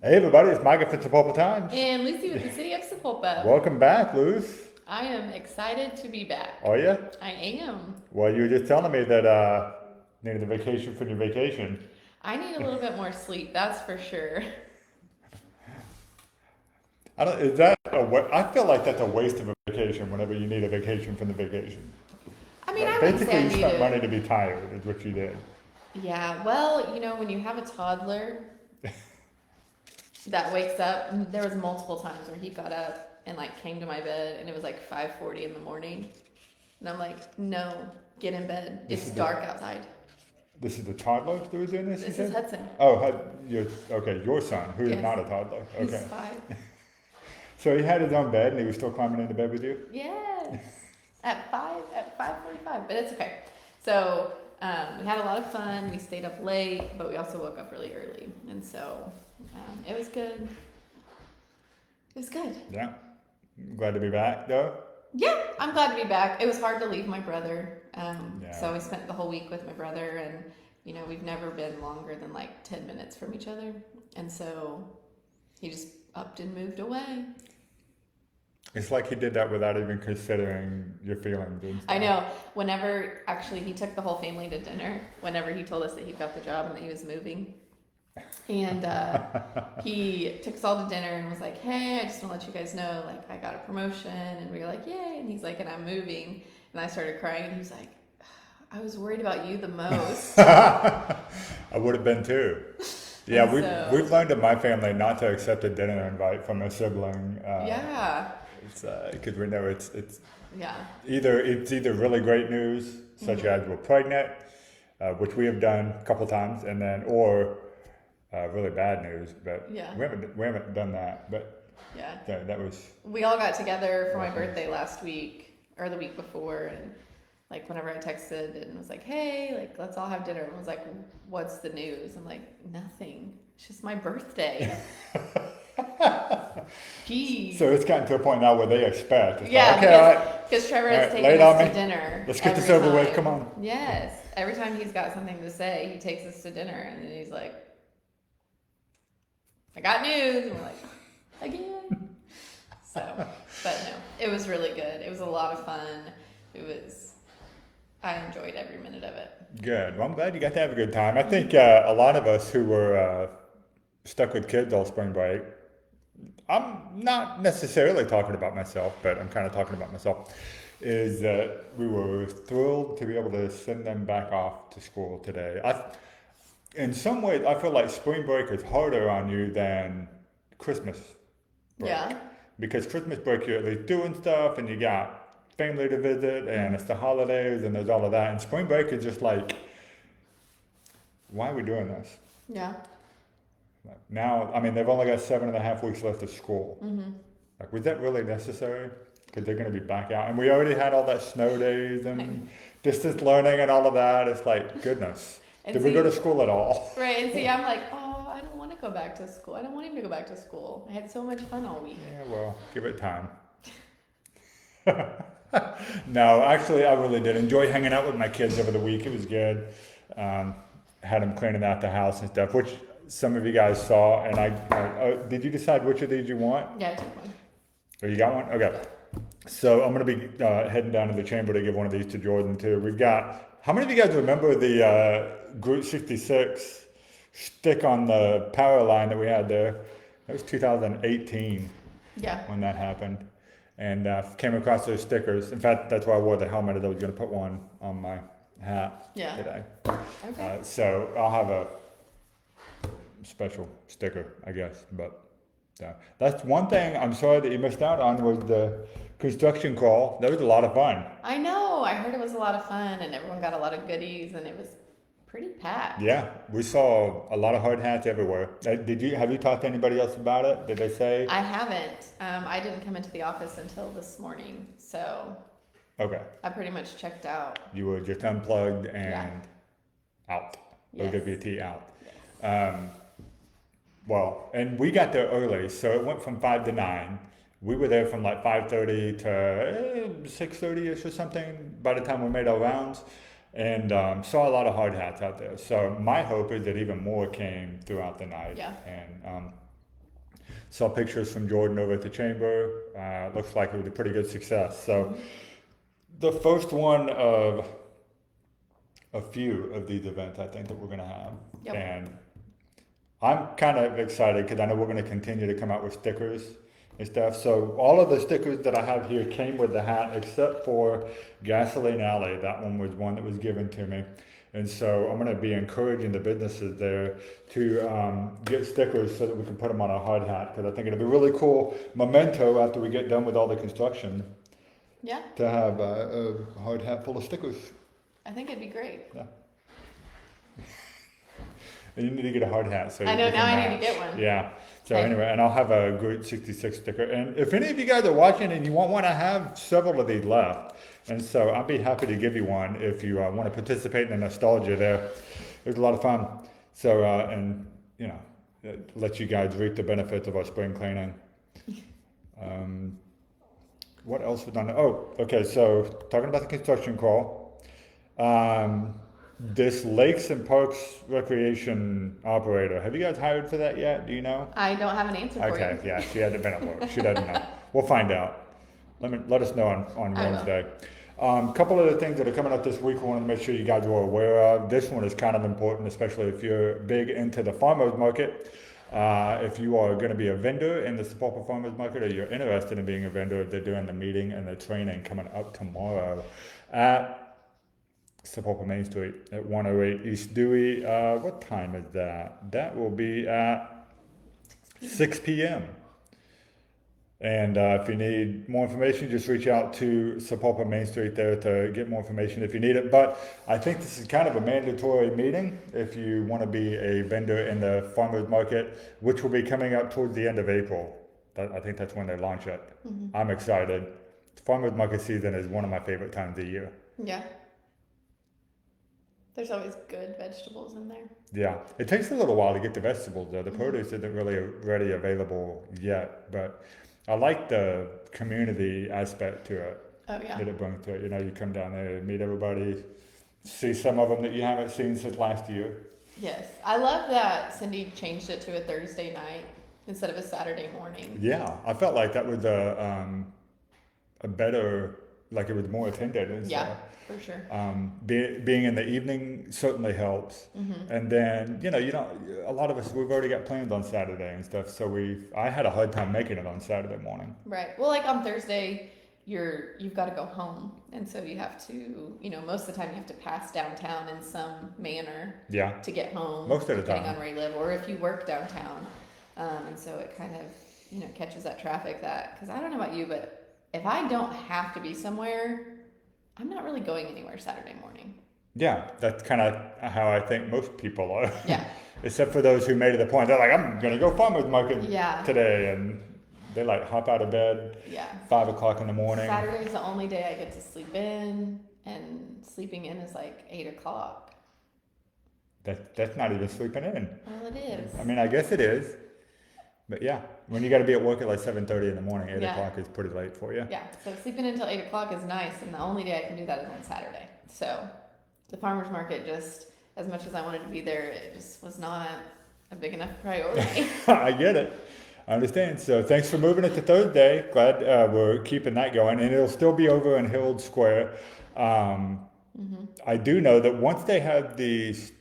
Hey everybody, it's Micah from Sapulpa Times. And Lucy with the City of Sapulpa. Welcome back, Luz. I am excited to be back. Are you? I am. Well, you were just telling me that needed a vacation from your vacation. I need a little bit more sleep, that's for sure. I don't. Is that I feel like that's a waste of a vacation. Whenever you need a vacation from the vacation, I mean, like I wouldn't basically say I you need spent money it. to be tired. Is what you did. Yeah, well, when you have a toddler that wakes up, and there was multiple times where he got up and like came to my bed and it was like 5:40 in the morning. And I'm like, no, get in bed. This It's is dark outside. this is the toddler that was doing this. You This is said? Hudson. Oh, your son, who is Yes. not a toddler. He's Okay. 5. So he had his own bed and he was still climbing into bed with you. Yes. At 5:45, but it's okay. So we had a lot of fun. We stayed up late, but we also woke up really early, and so it was good. It was good. Yeah. Glad to be back, though. Yeah, I'm glad to be back. It was hard to leave my brother, Yeah. so we spent the whole week with my brother, and we've never been longer than like 10 minutes from each other, and so he just upped and moved away. It's like he did that without even considering your feelings and I stuff. know. Whenever actually he took the whole family to dinner. Whenever he told us that he got the job and that he was moving, and he took us all to dinner and was like, "Hey, I just want to let you guys know, like, I got a promotion." And we were like, "Yay!" And he's like, "And I'm moving." And I started crying. And he was like, "I was worried about you the most." I would have been too. Yeah, And so, we've learned in my family not to accept a dinner invite from a sibling. yeah, It's because we know it's yeah, either really great news, such as we're pregnant, which we have done a couple times, and then or really bad news, but yeah, we haven't done that. But yeah. that was We all got together for my birthday last week or the week before, and like whenever I texted and was like, "Hey, like let's all have dinner," and was like, "What's the news?" I'm like, "Nothing. It's just my birthday." Jeez. so it's gotten to a point now where they expect. It's Yeah, like, okay, all right, because Trevor all has right, lay taken it on us to me. dinner Let's get this every over with. time. Come on. Yes, every time he's got something to say, he takes us to dinner, and then he's like, "I got news," and we're like, "Again." So, but no, it was really good. It was a lot of fun. It was, I enjoyed every minute of it. Good. Well, I'm glad you got to have a good time. I think a lot of us who were stuck with kids all spring break, I'm not necessarily talking about myself, but I'm kind of talking about myself, is that we were thrilled to be able to send them back off to school today. In some ways, I feel like spring break is harder on you than Christmas break. Yeah. Because Christmas break, you're at least doing stuff and you got family to visit and it's the holidays and there's all of that. And spring break is just like, why are we doing this? Yeah. Like now, I mean, they've only got 7.5 weeks left of school. Mm-hmm. Like, was that really necessary? Because they're going to be back out. And we already had all that snow days and distance learning and all of that. It's like, goodness. And Did we go to school at all? right, and see, I'm like, oh, I don't want to go back to school. I don't want him to go back to school. I had so much fun all week. Yeah, well, give it time. No, actually, I really did enjoy hanging out with my kids over the week. It was good. Had them cleaning out the house and stuff, which some of you guys saw. And did you decide which of these you want? Yeah, I took one. Oh, you got one? Okay. So I'm going to be heading down to the chamber to give one of these to Jordan too. We've got, how many of you guys remember the Group 66 stick on the power line that we had there? That was 2018 Yeah. when that happened. And came across those stickers. In fact, that's why I wore the helmet. I was going to put one on my hat Yeah. today. Okay. So I'll have a special sticker, I guess. But that's one thing I'm sorry that you missed out on was the construction crawl. That was a lot of fun. I know. I heard it was a lot of fun, and everyone got a lot of goodies, and it was pretty packed. Yeah, we saw a lot of hard hats everywhere. Have you talked to anybody else about it? Did they say? I haven't. I didn't come into the office until this morning, so Okay, I pretty much checked out. you were just unplugged Yeah. and out. Yes. OWT out. Yes. Well, and we got there early, so it went from 5 to 9. We were there from like 5:30 to 6:30ish or something by the time we made our rounds, and saw a lot of hard hats out there. So my hope is that even more came throughout the night, Yeah. and Saw pictures from Jordan over at the chamber. Looks like it was a pretty good success. So the first one of a few of these events I think that we're going to have. Yep. And I'm kind of excited because I know we're going to continue to come out with stickers and stuff. So all of the stickers that I have here came with the hat except for Gasoline Alley. That one was one that was given to me. And so I'm going to be encouraging the businesses there to get stickers so that we can put them on a hard hat, because I think it'll be really cool memento after we get done with all the construction Yeah, to have a hard hat full of stickers. I think it'd be great. Yeah. And you need to get a hard hat. So I know, you can now I need match. to get one. Yeah. So Okay. anyway, and I'll have a Group 66 sticker. And if any of you guys are watching and you want one, I have several of these left. And so I'll be happy to give you one if you want to participate in the nostalgia there. It was a lot of fun. So, and, you know, let you guys reap the benefits of our spring cleaning. What else was done? Oh, okay. So talking about the construction call. This Lakes and Parks Recreation operator, have you guys hired for that yet? Do you know? I don't have an answer for Okay, you. yeah, she hasn't been at work. She doesn't know. We'll find out. Let us know on I will. Wednesday. Couple of the things that are coming up this week, I want to make sure you guys are aware of. This one is kind of important, especially if you're big into the farmers market. If you are going to be a vendor in the Sapulpa Farmers Market, or you're interested in being a vendor, they're doing the meeting and the training coming up tomorrow at Sapulpa Main Street at 108 East Dewey. What time is that? That will be at 6 p.m. And if you need more information, just reach out to Sapulpa Main Street there to get more information if you need it. But I think this is kind of a mandatory meeting if you want to be a vendor in the farmers market, which will be coming up towards the end of April. I think that's when they launch it. Mm-hmm. I'm excited. Farmers market season is one of my favorite times of the year. Yeah. There's always good vegetables in there. Yeah, it takes a little while to get the vegetables though. The produce isn't really ready available yet, but I like the community aspect to it Oh, yeah. that it brings to it. You know, you come down there, meet everybody, see some of them that you haven't seen since last year. Yes. I love that Cindy changed it to a Thursday night instead of a Saturday morning. Yeah, I felt like that was a better, like it was more attended and Yeah, stuff. for sure. Being in the evening certainly helps. Mm-hmm. And then, you know, a lot of us, we've already got plans on Saturday and stuff. So I had a hard time making it on Saturday morning. Right. Well, like on Thursday, you've got to go home, and so you have to, most of the time you have to pass downtown in some manner Yeah. to get home. Most of the depending time. on where you live, or if you work downtown, and so it kind of catches that traffic. Because I don't know about you, but if I don't have to be somewhere, I'm not really going anywhere Saturday morning. Yeah, that's kind of how I think most people are. Yeah. Except for those who made it a point. They're like, I'm going to go farmers market Yeah. today. And they like hop out of bed Yeah. 5 o'clock in the morning. Saturday is the only day I get to sleep in, and sleeping in is like 8 o'clock. That's not even sleeping in. Well, it is. I mean, I guess it is. But yeah, when you got to be at work at like 7:30 in the morning, 8 Yeah. o'clock is pretty late for you. Yeah, so sleeping until 8 o'clock is nice, and the only day I can do that is on Saturday. So the farmer's market, just as much as I wanted to be there, it just was not a big enough priority. I get it. I understand. So thanks for moving it to Thursday. Glad we're keeping that going. And it'll still be over in Herald Square. I do know that once they have these,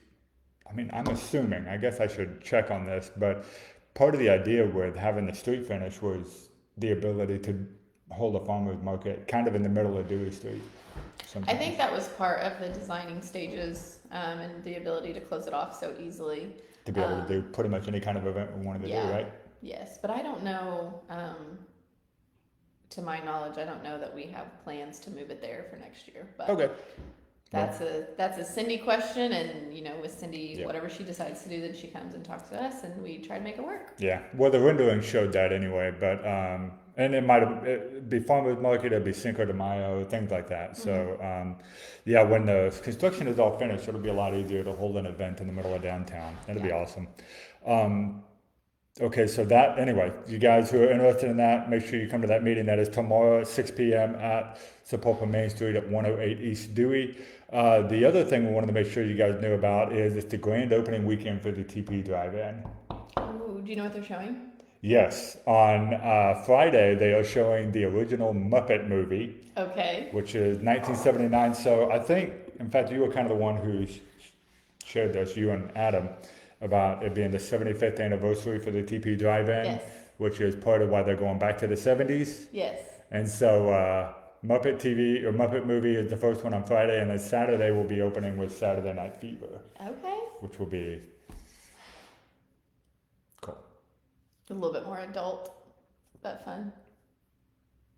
I mean, I'm assuming, I guess I should check on this, but part of the idea with having the street finish was the ability to hold a farmer's market kind of in the middle of Dewey Street. I sometimes. think that was part of the designing stages, and the ability to close it off so easily. To be able to do pretty much any kind of event we wanted to Yeah. do, right? Yes, but I don't know, to my knowledge, I don't know that we have plans to move it there for next year. But Okay. that's a Cindy question, and with Cindy, Yeah. whatever she decides to do, then she comes and talks to us, and we try to make it work. Yeah, well, the rendering showed that anyway, but and it might it'd be farmers market, it'd be Cinco de Mayo, things like that. So yeah, when the construction is all finished, it'll be a lot easier to hold an event in the middle of downtown. It'll be Yeah. awesome. Okay, so that anyway, you guys who are interested in that, make sure you come to that meeting. That is tomorrow at 6 p.m. at Sapulpa Main Street at 108 East Dewey. The other thing we wanted to make sure you guys knew about is it's the grand opening weekend for the TP Drive-In. Ooh, do you know what they're showing? Yes, on Friday they are showing the original Muppet movie, Okay. which is 1979. So I think, in fact, you were kind of the one who shared this, you and Adam, about it being the 75th anniversary for the TP Drive-In, Yes. which is part of why they're going back to the 70s. Yes. And so Muppet TV or Muppet movie is the first one on Friday, and then Saturday will be opening with Saturday Night Fever, Okay. which will be cool. A little bit more adult, but fun.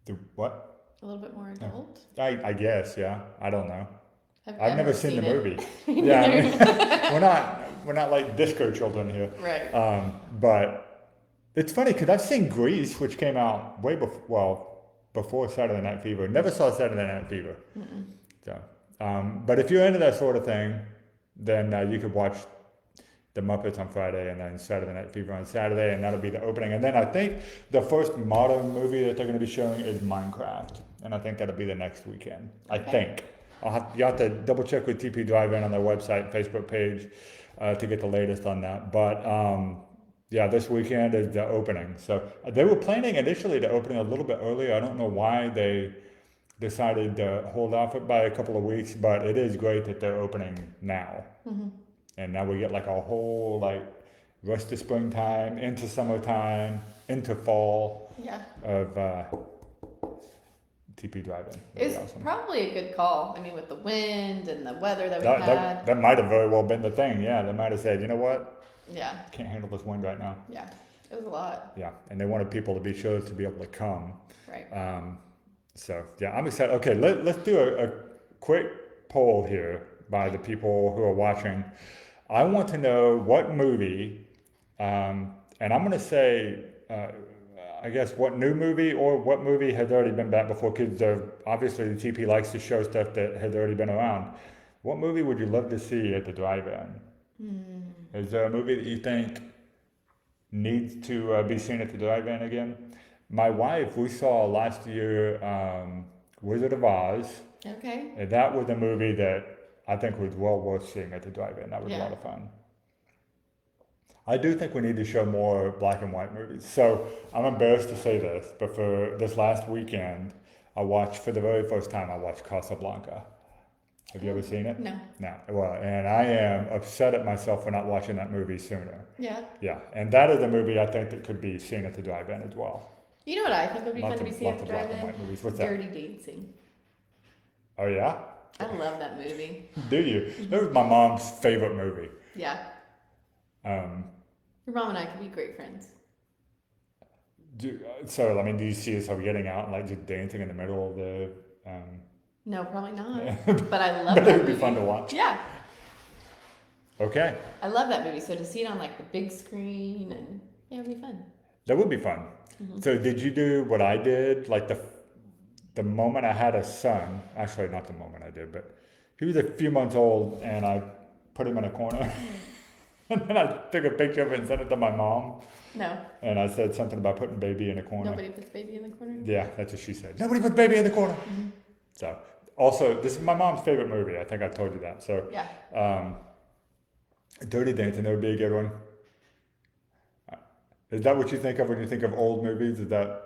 The what? A little bit more adult. I guess, yeah. I don't know. I've I've never seen the it. movie. Me Yeah, I neither. mean, we're not like disco children here. Right. But it's funny because I've seen Grease, which came out way before, well, before Saturday Night Fever. Never saw Saturday Night Fever. Mm-mm. So, but if you're into that sort of thing, then you could watch the Muppets on Friday and then Saturday Night Fever on Saturday, and that'll be the opening. And then I think the first modern movie that they're going to be showing is Minecraft, and I think that'll be the next weekend. I Okay. think. You have to double check with TP Drive-In on their website, Facebook page, to get the latest on that. But yeah, this weekend is the opening. So they were planning initially the opening a little bit earlier. I don't know why they decided to hold off it by a couple of weeks, but it is great that they're opening now. Mm-hmm. And now we get like a whole like rest of springtime into summertime into fall Yeah. of TP Drive-In. That'd It was be awesome. probably a good call. I mean, with the wind and the weather that we That, had. that might have very well been the thing. Yeah, they might have said, you know what, Yeah. can't handle this wind right now. Yeah. It was a lot. Yeah, and they wanted people to be sure to be able to come. Right. So yeah, I'm excited. Okay, let's do a quick poll here by the people who are watching. I want to know what movie, and I'm going to say, I guess, what new movie or what movie has already been back before, because obviously the TP likes to show stuff that has already been around. What movie would you love to see at the drive-in? Is there a movie that you think needs to be seen at the drive-in again? My wife, we saw last year Wizard of Oz, Okay. and that was a movie that I think was well worth seeing at the drive-in. That was a Yeah. lot of fun. I do think we need to show more black and white movies. So I'm embarrassed to say this, but for this last weekend, I watched, for the very first time, I watched Casablanca. Have you ever seen it? No. No. Well, and I am upset at myself for not watching that movie sooner. Yeah. Yeah, and that is a movie I think that could be seen at the drive-in as well. You know what I think would be fun to be seen at Lots the of black and drive-in? white movies. What's that? Dirty Dancing. Oh yeah? I love that movie. Do you? That was my mom's favorite movie. Yeah. Um, Your mom and I could be great friends. so I mean, do you see yourself getting out and like just dancing in the middle of the? No, probably not. Yeah. But I love But that it would be movie. fun to watch. Yeah. Okay, I love that movie. So to see it on like the big screen and yeah, it would be fun. that would be fun. Mhm. So did you do what I did? Like the moment I had a son, actually not the moment I did, but he was a few months old, and I put him in a corner, and then I took a picture of it and sent it to my mom, No, and I said something about putting baby in a corner. nobody puts baby in the corner. Yeah, that's what she said. Nobody puts baby in the corner. Mhm. So also, this is my mom's favorite movie. I think I told you that. So Yeah. Dirty Dancing, that would be a good one. Is that what you think of when you think of old movies? Is that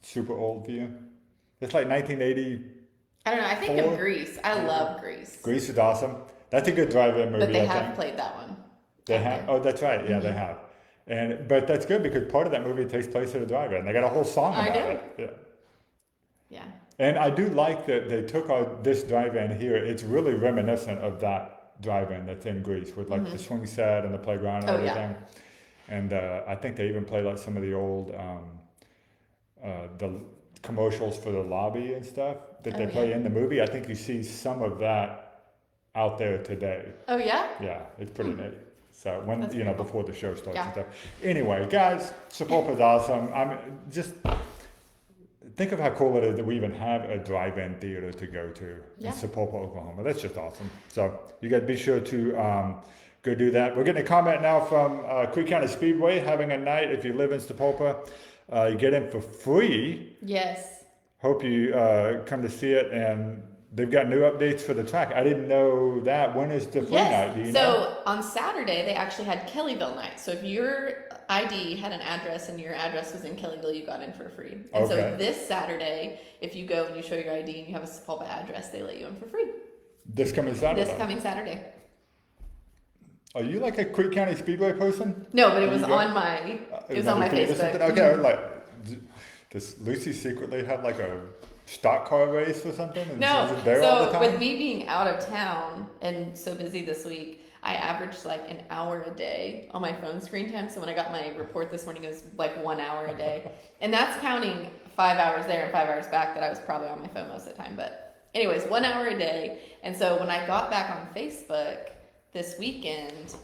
super old for you? It's like 1980. I don't know. I think Four? of Grease. I love Grease. Grease is awesome. That's a good drive-in movie. But they I have think. played that one. They out have. there. Oh, that's right. Yeah, they Mhm. have. But that's good because part of that movie takes place at a drive-in. They got a whole song I about know. it. Yeah. Yeah. And I do like that they took this drive-in here. It's really reminiscent of that drive-in that's in Greece with like the swing set and the playground and Oh, yeah. everything. And I think they even play like some of the old the commercials for the lobby and stuff that they Oh, play yeah. in the movie. I think you see some of that out there today. Oh yeah. Yeah, it's pretty neat. So when That's you know pretty cool. before the show starts Yeah. and stuff. Anyway, guys, Sapulpa's awesome. I'm just think of how cool it is that we even have a drive-in theater to go to Yeah. in Sapulpa, Oklahoma. That's just awesome. So you got to be sure to go do that. We're getting a comment now from Creek County Speedway having a night. If you live in Sapulpa, you get in for free. Yes. Hope you come to see it, and they've got new updates for the track. I didn't know that. When is the free night? Do you Yes. know? So on Saturday, they actually had Kellyville night. So if your ID had an address and your address was in Kellyville, you got in for free. And so Okay. this Saturday, if you go and you show your ID and you have a Sapulpa address, they let you in for free. This coming Saturday. This coming Saturday. Are you like a Creek County Speedway person? No, but it There was you go. on my it was on my Feed or Facebook. something? Okay, I was like, does Lucy secretly have like a stock car race or something? And No, she's there all the so time? with me being out of town and so busy this week, I averaged like an hour a day on my phone screen time. So when I got my report this morning, it was like 1 hour a day. And that's counting 5 hours there and 5 hours back that I was probably on my phone most of the time. But anyways, 1 hour a day. And so when I got back on Facebook this weekend,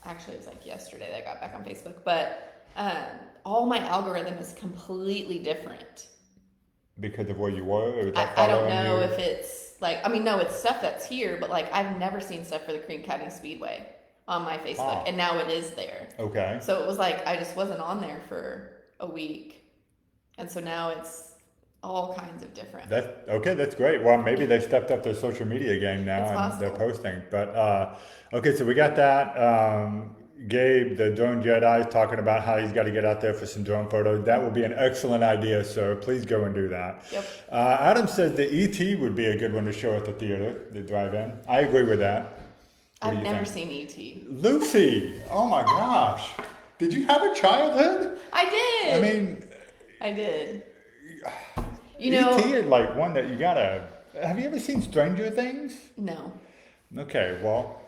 actually it was like yesterday that I got back on Facebook, but all my algorithm is completely different. Because of where you were? Or was that I don't following know you? if it's like, I mean, no, it's stuff that's here, but like I've never seen stuff for the Creek County Speedway on my Facebook, and now it is there. Okay. So it was like I just wasn't on there for a week, and so now it's all kinds of different. That's great. Well, maybe they stepped up their social media game now It's and they're possible. posting. But okay, so we got that. Gabe, the drone Jedi, is talking about how he's got to get out there for some drone photos. That would be an excellent idea, so please go and do that. Yep. Adam says the ET would be a good one to show at the theater, the drive-in. I agree with that. What do I've you never think? seen ET. Lucy, oh my gosh. Did you have a childhood? I did. I mean, I did. You know, ET is like one that you gotta. Have you ever seen Stranger Things? no. Okay, well,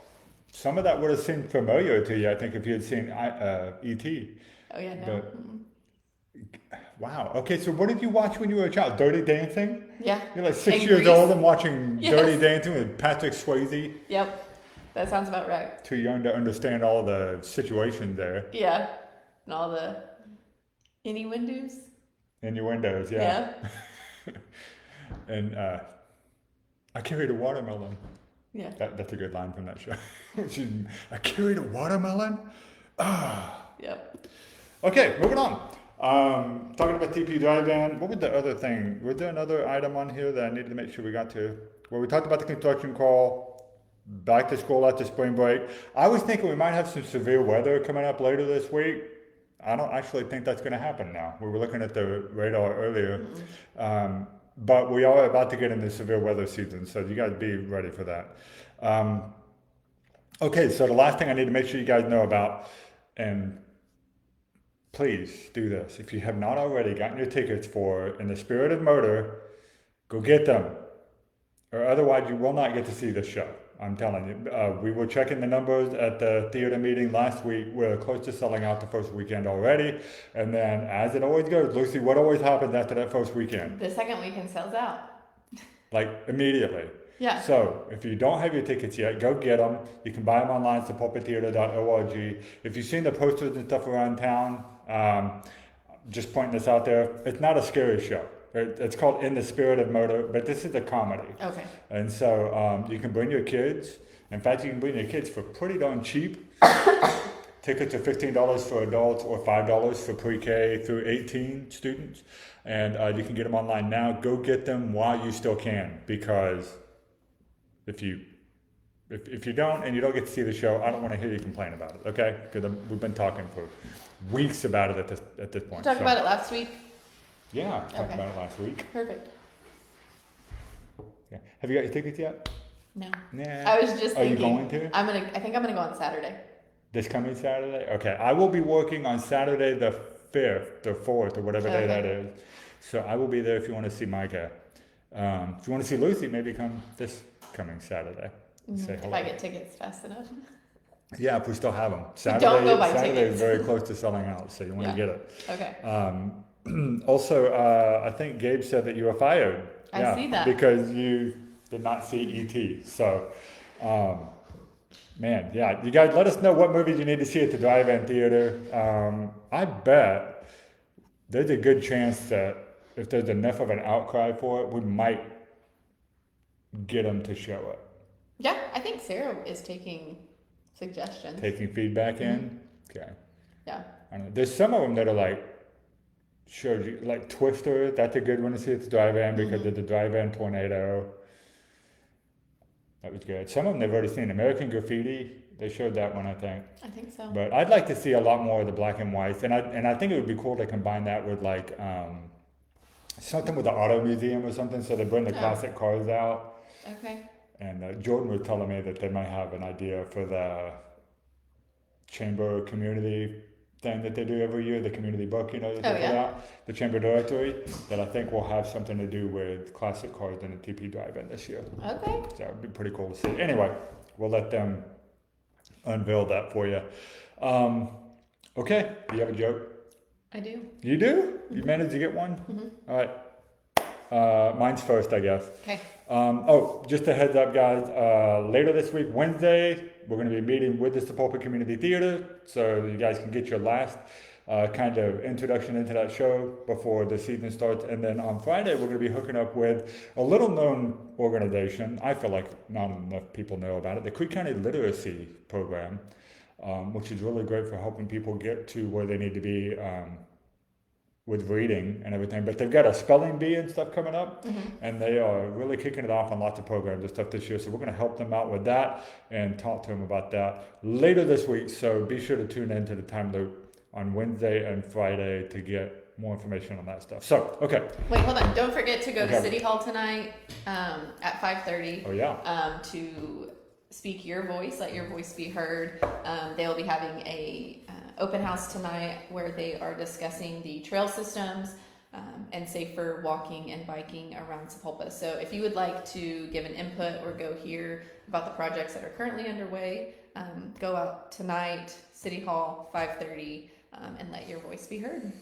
some of that would have seemed familiar to you, I think, if you had seen E.T. Oh yeah, no. But- Mm-mm. Wow. Okay, so what did you watch when you were a child? Dirty Dancing? Yeah. You're like 6 And years Grease. old and watching Yes. Dirty Dancing with Patrick Swayze. Yep. That sounds about right. Too young to understand all the situation there. Yeah. And all the innuendos. Innuendos, yeah. And I carried a watermelon. Yeah. That's a good line from that show. I carried a watermelon? Yep. Okay, moving on. Talking about TP Drive-In, what was the other thing? Was there another item on here that I needed to make sure we got to? Well, we talked about the construction call, back to school after spring break. I was thinking we might have some severe weather coming up later this week. I don't actually think that's going to happen now. We were looking at the radar earlier. But we are about to get into severe weather season, so you guys be ready for that. Okay, so the last thing I need to make sure you guys know about, and please do this. If you have not already gotten your tickets for In the Spirit of Murder, go get them. Or otherwise you will not get to see this show. I'm telling you. We were checking the numbers at the theater meeting last week. We're close to selling out the first weekend already. And then, as it always goes, Lucy, what always happens after that first weekend? The second weekend sells out. Like, immediately. Yeah. So, if you don't have your tickets yet, go get them. You can buy them online at sapulpatheater.org. If you've seen the posters and stuff around town, just pointing this out there, it's not a scary show. It's called In the Spirit of Murder, but this is a comedy. Okay. And so you can bring your kids. In fact, you can bring your kids for pretty darn cheap. Tickets are $15 for adults or $5 for pre-K through 18 students. And you can get them online now. Go get them while you still can, because if you don't and you don't get to see the show, I don't want to hear you complain about it, okay? Because we've been talking for weeks about it at this point. Talked about it last week. Yeah, I talked Okay. about it last week. Perfect. Yeah. Have you got your tickets yet? No. Nah. I was just Are you thinking. going to? I think I'm gonna go on Saturday. This coming Saturday? Okay. I will be working on Saturday the 5th, the 4th, or whatever day Okay. that is. So I will be there if you want to see Micah. If you want to see Lucy, maybe come this coming Saturday. Say If hello. I get tickets fast enough. Yeah, if we still have them. Saturday, Don't go buy Saturday tickets. is very close to selling out, so you want Yeah. to get it. Okay. Also, I think Gabe said that you were fired. I see that. Because you did not see E.T. So, man, yeah. You guys let us know what movies you need to see at the drive-in theater. I bet there's a good chance that if there's enough of an outcry for it, we might get them to show it. Yeah, I think Sarah is taking suggestions. Taking feedback in. Okay. Yeah. I don't know. There's some of them that are like showed you like Twister. That's a good one to see at the drive-in because of the drive-in tornado. That was good. Some of them they've already seen. American Graffiti. They showed that one, I think. I think so. But I'd like to see a lot more of the black and whites, and I think it would be cool to combine that with like something with the auto museum or something. So they bring the classic cars out. Okay. And Jordan was telling me that they might have an idea for the chamber community thing that they do every year, the community book, that they put out, the chamber directory, that I think will have something to do with classic cars in the TP drive-in this year. Okay. So it'd be pretty cool to see. Anyway, we'll let them unveil that for you. Okay, do you have a joke? I do. You do? You managed to get one? All right. Mine's first, I guess. Okay. Just a heads up, guys. Later this week, Wednesday, we're going to be meeting with the Sapulpa Community Theater, so you guys can get your last kind of introduction into that show before the season starts. And then on Friday, we're going to be hooking up with a little-known organization. I feel like not enough people know about it, the Creek County Literacy Program, which is really great for helping people get to where they need to be with reading and everything. But they've got a spelling bee and stuff coming up, and they are really kicking it off on lots of programs and stuff this year. So we're going to help them out with that and talk to them about that later this week. So be sure to tune in to the Timeloop on Wednesday and Friday to get more information on that stuff. So, okay. Wait, hold on. Don't forget to go to City Hall tonight at 5:30. Oh, yeah. To speak your voice, let your voice be heard. They will be having a open house tonight where they are discussing the trail systems and safer walking and biking around Sapulpa. So if you would like to give an input or go hear about the projects that are currently underway, go out tonight, City Hall, 5:30, and let your voice be heard.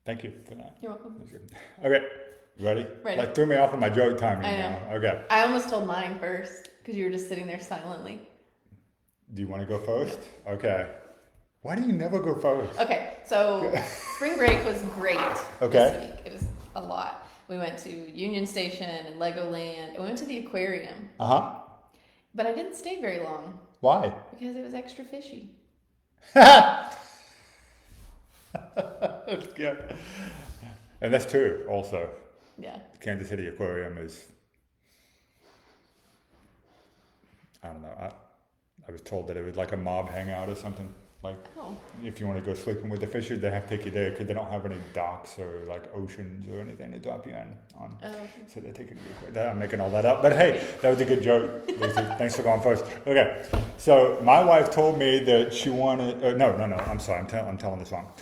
Thank you for that. You're welcome. Okay, ready? Ready. Like threw me off of my joke timing I know. now. Okay. I almost told mine first because you were just sitting there silently. Do you want to go first? Okay. Why do you never go first? Okay, so spring break was great Okay. this week. It was a lot. We went to Union Station and Legoland, and we went to the aquarium. Uh-huh. But I didn't stay very long Why? because it was extra fishy. That's good. And that's true also. Yeah. Kansas City Aquarium is, I don't know, I was told that it was like a mob hangout or something. Like, if you want to go sleeping with the fishes, they have to take you there because they don't have any docks or like oceans or anything to drop you in on. Oh, okay. So they take you to the I'm making all that up. But hey, that was a good joke, Lucy. Thanks for going first. Okay, so my wife told me that she wanted, no, I'm sorry, I'm telling this wrong.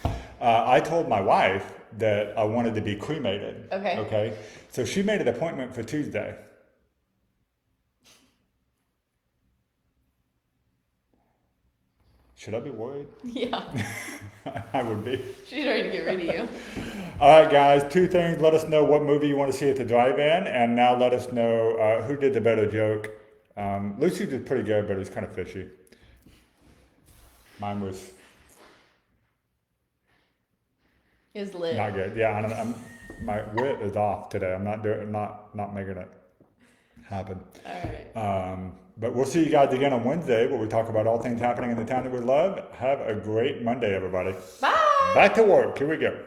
I told my wife that I wanted to be cremated. Okay. Okay, so she made an appointment for Tuesday. Should I be worried? Yeah. I would be. She's ready to get rid of you. All right, guys, two things. Let us know what movie you want to see at the drive-in, and now let us know who did the better joke. Lucy did pretty good, but it was kind of fishy. Mine was Is lit. not good. Yeah, my wit is off today. I'm not making it happen. All right. But we'll see you guys again on Wednesday where we talk about all things happening in the town that we love. Have a great Monday, everybody. Bye. Back to work. Here we go.